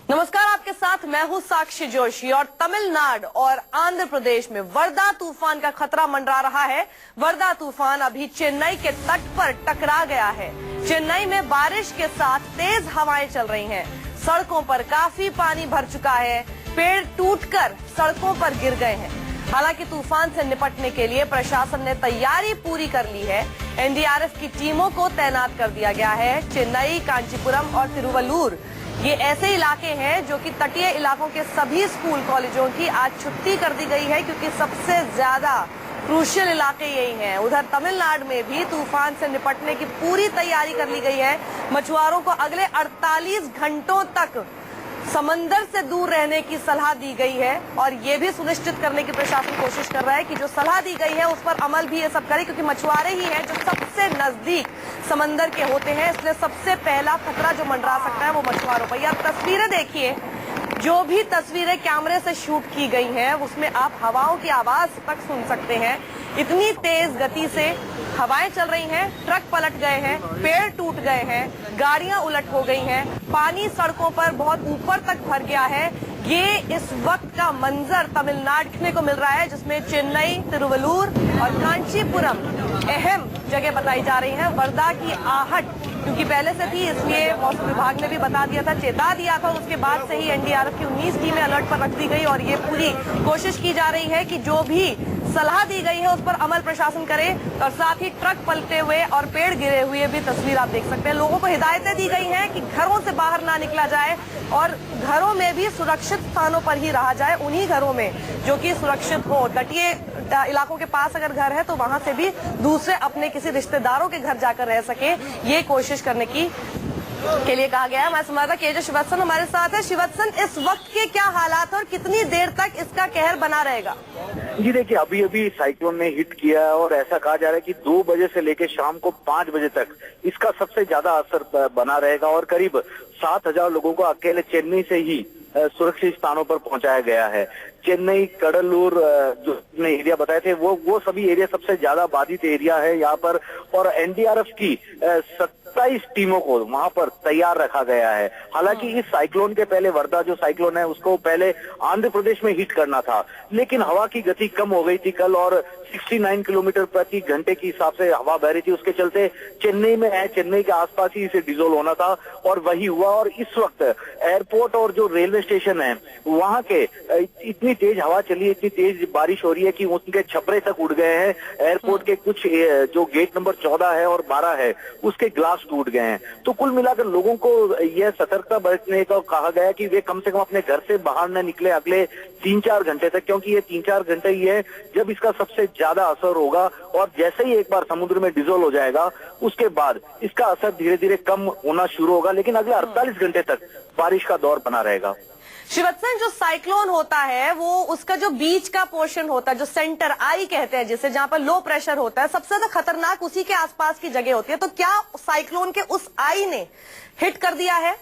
नमस्कार, आपके साथ मैं हूं साक्षी जोशी। और तमिलनाडु और आंध्र प्रदेश में वर्धा तूफान का खतरा मंडरा रहा है। वर्धा तूफान अभी चेन्नई के तट पर टकरा गया है। चेन्नई में बारिश के साथ तेज हवाएं चल रही हैं। सड़कों पर काफी पानी भर चुका है। पेड़ टूटकर सड़कों पर गिर गए हैं। हालांकि तूफान से निपटने के लिए प्रशासन ने तैयारी पूरी कर ली है। एनडीआरएफ की टीमों को तैनात कर दिया गया है। चेन्नई, कांचीपुरम और तिरुवल्लुर ये ऐसे इलाके हैं जो कि तटीय इलाकों के सभी स्कूल कॉलेजों की आज छुट्टी कर दी गई है, क्योंकि सबसे ज्यादा क्रूशियल इलाके यही हैं। उधर तमिलनाडु में भी तूफान से निपटने की पूरी तैयारी कर ली गई है। मछुआरों को अगले 48 घंटों तक समंदर से दूर रहने की सलाह दी गई है और ये भी सुनिश्चित करने की प्रशासन कोशिश कर रहा है कि जो सलाह दी गई है उस पर अमल भी ये सब करे, क्योंकि मछुआरे ही हैं जो सबसे नजदीक समंदर के होते हैं। इसलिए सबसे पहला खतरा जो मंडरा सकता है वो मछुआरों पर। आप तस्वीरें देखिए, जो भी तस्वीरें कैमरे से शूट की गई हैं उसमें आप हवाओं की आवाज तक सुन सकते हैं। इतनी तेज गति से हवाएं चल रही हैं, ट्रक पलट गए हैं, पेड़ टूट गए हैं, गाड़ियां उलट हो गई हैं, पानी सड़कों पर बहुत ऊपर तक भर गया है। ये इस वक्त का मंजर तमिलनाडु देखने को मिल रहा है, जिसमें चेन्नई, तिरुवल्लुर और कांचीपुरम अहम जगह बताई जा रही है। वर्धा की आहट क्योंकि पहले से थी, इसलिए मौसम विभाग ने भी बता दिया था, चेता दिया था। उसके बाद से ही एनडीआरएफ की 19 टीमें अलर्ट पर रख दी गई और ये पूरी कोशिश की जा रही है कि जो भी सलाह दी गई है उस पर अमल प्रशासन करे। और साथ ही ट्रक पलटे हुए और पेड़ गिरे हुए भी तस्वीर आप देख सकते हैं। लोगों को हिदायतें दी गई हैं कि घरों से बाहर ना निकला जाए और घरों में भी सुरक्षित स्थानों पर ही रहा जाए। उन्हीं घरों में जो कि सुरक्षित हो। तटीय इलाकों के पास अगर घर है तो वहां से भी दूसरे अपने किसी रिश्तेदारों के घर जाकर रह सके, ये कोशिश करने के लिए कहा गया है। हमारे संवाददाता केजे शिवत्सन हमारे साथ है। शिवत्सन, इस वक्त के क्या हालात और कितनी देर तक इसका कहर बना रहेगा? जी देखिए, अभी अभी साइक्लोन ने हिट किया है और ऐसा कहा जा रहा है कि 2 बजे से लेकर शाम को 5 बजे तक इसका सबसे ज्यादा असर बना रहेगा और करीब 7,000 लोगों को अकेले चेन्नई से ही सुरक्षित स्थानों पर पहुंचाया गया है। चेन्नई, कडलूर जो ने एरिया बताए थे वो सभी एरिया सबसे ज्यादा बाधित एरिया है यहाँ पर। और एनडीआरएफ की 27 टीमों को वहां पर तैयार रखा गया है। हालांकि इस साइक्लोन के पहले वर्धा जो साइक्लोन है उसको पहले आंध्र प्रदेश में हिट करना था, लेकिन हवा की गति कम हो गई थी कल और 69 किलोमीटर प्रति घंटे के हिसाब से हवा बह रही थी। उसके चलते चेन्नई में है, चेन्नई के आसपास ही इसे डिसोल्व होना था और वही हुआ। और इस वक्त एयरपोर्ट और जो रेलवे स्टेशन है वहां के इतनी तेज हवा चली, इतनी तेज बारिश हो रही है कि उनके छपरे तक उड़ गए हैं। एयरपोर्ट के कुछ जो गेट नंबर 14 है और 12 है उसके ग्लास टूट गए हैं। तो कुल मिलाकर लोगों को यह सतर्कता बरतने का कहा गया कि वे कम से कम अपने घर से बाहर न निकले अगले 3-4 घंटे तक, क्योंकि ये 3-4 घंटे ही है जब इसका सबसे ज्यादा असर होगा। और जैसे ही एक बार समुद्र में डिसोल्व हो जाएगा उसके बाद इसका असर धीरे धीरे कम होना शुरू होगा, लेकिन अगले 48 घंटे तक बारिश का दौर बना रहेगा। शिवत्सन, जो साइक्लोन होता है वो उसका जो बीच का पोर्शन होता है, जो सेंटर आई कहते हैं जिसे, जहां पर लो प्रेशर होता है, सबसे ज्यादा खतरनाक उसी के आसपास की जगह होती है। तो क्या साइक्लोन के उस आई ने हिट कर दिया है?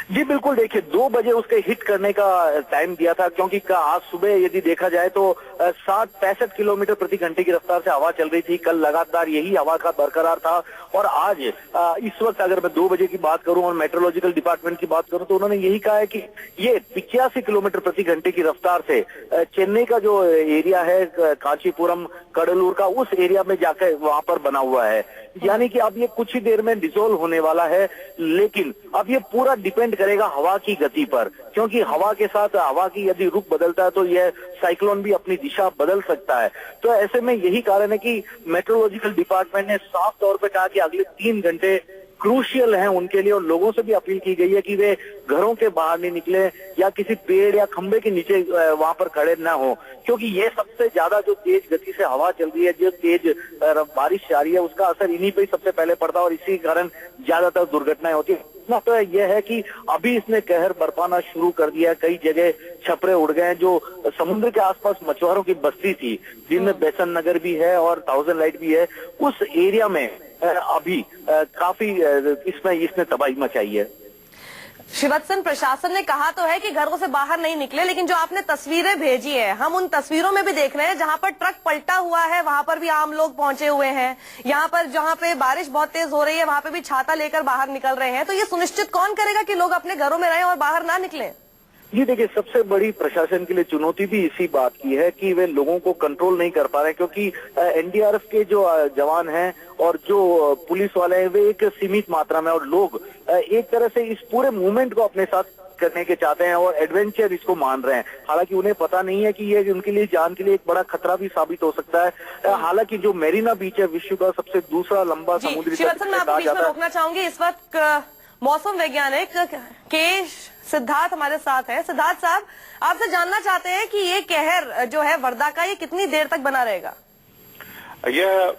जी बिल्कुल, देखिए 2 बजे उसके हिट करने का टाइम दिया था, क्योंकि आज सुबह यदि देखा जाए तो 65 किलोमीटर प्रति घंटे की रफ्तार से हवा चल रही थी। कल लगातार यही हवा का बरकरार था और आज इस वक्त अगर मैं 2 बजे की बात करूं और मेट्रोलॉजिकल डिपार्टमेंट की बात करूं तो उन्होंने यही कहा है कि ये 85 किलोमीटर प्रति घंटे की रफ्तार से चेन्नई का जो एरिया है कांचीपुरम, कडलूर का, उस एरिया में जाकर वहां पर बना हुआ है। यानी कि अब ये कुछ ही देर में डिसोल्व होने वाला है, लेकिन अब ये पूरा डिपेंड करेगा हवा की गति पर, क्योंकि हवा के साथ हवा की यदि रुख बदलता है तो यह साइक्लोन भी अपनी दिशा बदल सकता है। तो ऐसे में यही कारण है कि मेट्रोलॉजिकल डिपार्टमेंट ने साफ तौर पर कहा कि अगले 3 घंटे क्रूशियल हैं उनके लिए और लोगों से भी अपील की गई है कि वे घरों के बाहर नहीं निकले या किसी पेड़ या खंबे के नीचे वहां पर खड़े न हो, क्योंकि ये सबसे ज्यादा जो तेज गति से हवा चल रही है, जो तेज बारिश जारी है, उसका असर इन्हीं पे ही सबसे पहले पड़ता है और इसी कारण ज्यादातर दुर्घटनाएं होती है। तो यह है कि अभी इसने कहर बरपाना शुरू कर दिया है। कई जगह छपरे उड़ गए हैं। जो समुद्र के आसपास मछुआरों की बस्ती थी, जिनमें बेसन नगर भी है और 1000 लाइट भी है, उस एरिया में अभी काफी इसने तबाही मचाई है। श्रीवत्सन, प्रशासन ने कहा तो है कि घरों से बाहर नहीं निकले, लेकिन जो आपने तस्वीरें भेजी है, हम उन तस्वीरों में भी देख रहे हैं जहां पर ट्रक पलटा हुआ है, वहां पर भी आम लोग पहुंचे हुए हैं। यहाँ पर जहां पे बारिश बहुत तेज हो रही है, वहां पे भी छाता लेकर बाहर निकल रहे हैं। तो ये सुनिश्चित कौन करेगा कि लोग अपने घरों में रहें और बाहर ना निकलें? जी देखिए, सबसे बड़ी प्रशासन के लिए चुनौती भी इसी बात की है कि वे लोगों को कंट्रोल नहीं कर पा रहे, क्योंकि एनडीआरएफ के जो जवान हैं और जो पुलिस वाले हैं वे एक सीमित मात्रा में, और लोग एक तरह से इस पूरे मूवमेंट को अपने साथ करने के चाहते हैं और एडवेंचर इसको मान रहे हैं। हालांकि उन्हें पता नहीं है कि ये उनके लिए जान के लिए एक बड़ा खतरा भी साबित हो सकता है। हालांकि जो मेरीना बीच है, विश्व का सबसे दूसरा लंबा समुद्री तट मैं आपको बीच में रोकना चाहूंगी। इस वक्त मौसम वैज्ञानिक के सिद्धार्थ हमारे साथ है। सिद्धार्थ साहब, आपसे जानना चाहते हैं कि ये कहर जो है वर्धा का, ये कितनी देर तक बना रहेगा? यह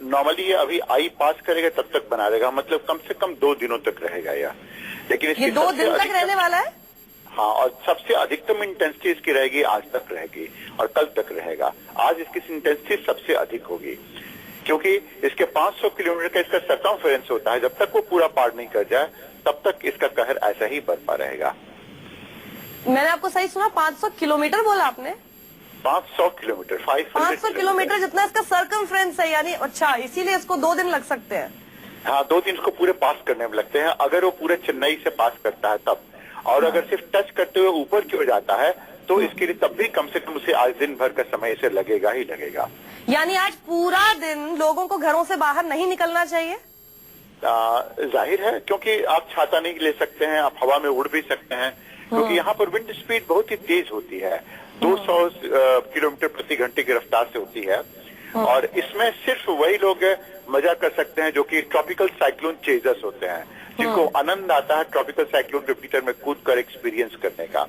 नॉर्मली ये अभी आई पास करेगा तब तक बना रहेगा, मतलब कम से कम 2 दिनों तक रहेगा यह। लेकिन इसकी ये 2 दिन तक रहने वाला है? हाँ, और सबसे अधिकतम इंटेंसिटी इसकी रहेगी आज तक रहेगी और कल तक रहेगा। आज इसकी इंटेंसिटी सबसे अधिक होगी, क्योंकि इसके 500 किलोमीटर का इसका सर्कमफेरेंस होता है। जब तक वो पूरा पार नहीं कर जाए तब तक इसका कहर ऐसा ही बरपा रहेगा। मैंने आपको सही सुना? 500 किलोमीटर बोला आपने? 500 किलोमीटर, 500 किलोमीटर जितना इसका सर्कमफ्रेंस है, यानी अच्छा, इसीलिए इसको 2 दिन लग सकते हैं। हाँ, 2 दिन इसको पूरे पास करने में लगते हैं, अगर वो पूरे चेन्नई से पास करता है तब। और अगर सिर्फ टच करते हुए ऊपर की ओर जाता है तो इसके लिए तब भी कम से कम उसे आज दिन भर का समय इसे लगेगा ही लगेगा। यानी आज पूरा दिन लोगों को घरों से बाहर नहीं निकलना चाहिए? जाहिर है, क्योंकि आप छाता नहीं ले सकते हैं, आप हवा में उड़ भी सकते हैं, क्योंकि यहाँ पर विंड स्पीड बहुत ही तेज होती है, 200 किलोमीटर प्रति घंटे की रफ्तार से होती है। और इसमें सिर्फ वही लोग मजा कर सकते हैं जो कि ट्रॉपिकल साइक्लोन चेजर्स होते हैं, जिनको आनंद आता है ट्रॉपिकल साइक्लोन के भीतर में कूद कर एक्सपीरियंस करने का।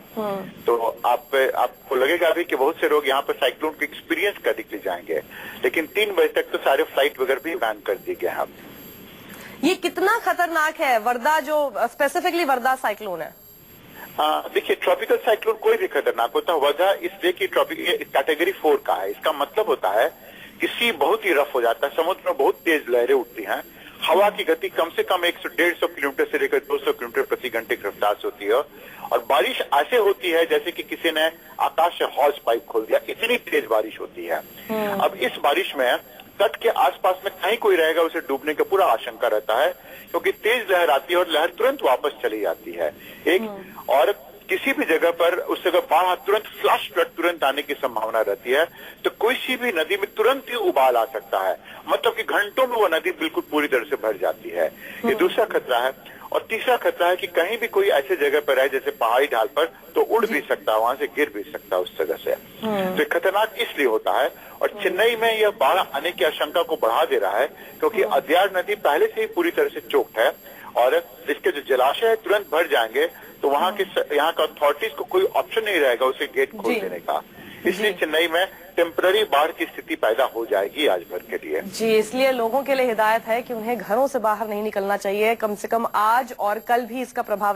तो आपको लगेगा भी कि बहुत से लोग यहाँ पर साइक्लोन को एक्सपीरियंस करने के लिए जाएंगे, लेकिन 3 बजे तक तो सारे फ्लाइट वगैरह भी बैन कर दिए गए हैं। ये कितना खतरनाक है वर्धा, जो स्पेसिफिकली वर्धा साइक्लोन है? देखिए, ट्रॉपिकल साइक्लोन कोई भी खतरनाक होता है, वर्धा इसलिए कि कैटेगरी 4 का है। इसका मतलब होता है कि सी बहुत ही रफ हो जाता है, समुद्र में बहुत तेज लहरें उठती हैं, हवा की गति कम से कम 150 किलोमीटर से लेकर 200 किलोमीटर प्रति घंटे की रफ्तार से होती है, और बारिश ऐसे होती है जैसे कि किसी ने आकाश से हॉर्स पाइप खोल दिया, इतनी तेज बारिश होती है। अब इस बारिश में तट के आसपास में कहीं कोई रहेगा उसे डूबने का पूरा आशंका रहता है, क्योंकि तेज लहर आती है और लहर तुरंत वापस चली जाती है और किसी भी जगह पर उस जगह बाढ़ तुरंत फ्लश फ्लड तुरंत आने की संभावना रहती है। तो कोई सी भी नदी में तुरंत ही उबाल आ सकता है, मतलब कि घंटों में वो नदी बिल्कुल पूरी तरह से भर जाती है। ये दूसरा खतरा है। और तीसरा खतरा है कि कहीं भी कोई ऐसे जगह पर है जैसे पहाड़ी ढाल पर, तो उड़ भी सकता है, वहां से गिर भी सकता है उस जगह से। तो ये खतरनाक इसलिए होता है। और चेन्नई में यह बाढ़ आने की आशंका को बढ़ा दे रहा है, क्योंकि अद्यार नदी पहले से ही पूरी तरह से चोक्ड है और इसके जो जलाशय है तुरंत भर जाएंगे, तो यहाँ का अथॉरिटीज को कोई ऑप्शन नहीं रहेगा उसे गेट खोल देने का। इसलिए चेन्नई में टेम्पररी बाढ़ की स्थिति पैदा हो जाएगी आज भर के लिए। जी, इसलिए लोगों के लिए हिदायत है कि उन्हें घरों से बाहर नहीं निकलना चाहिए, कम से कम आज और कल भी इसका प्रभाव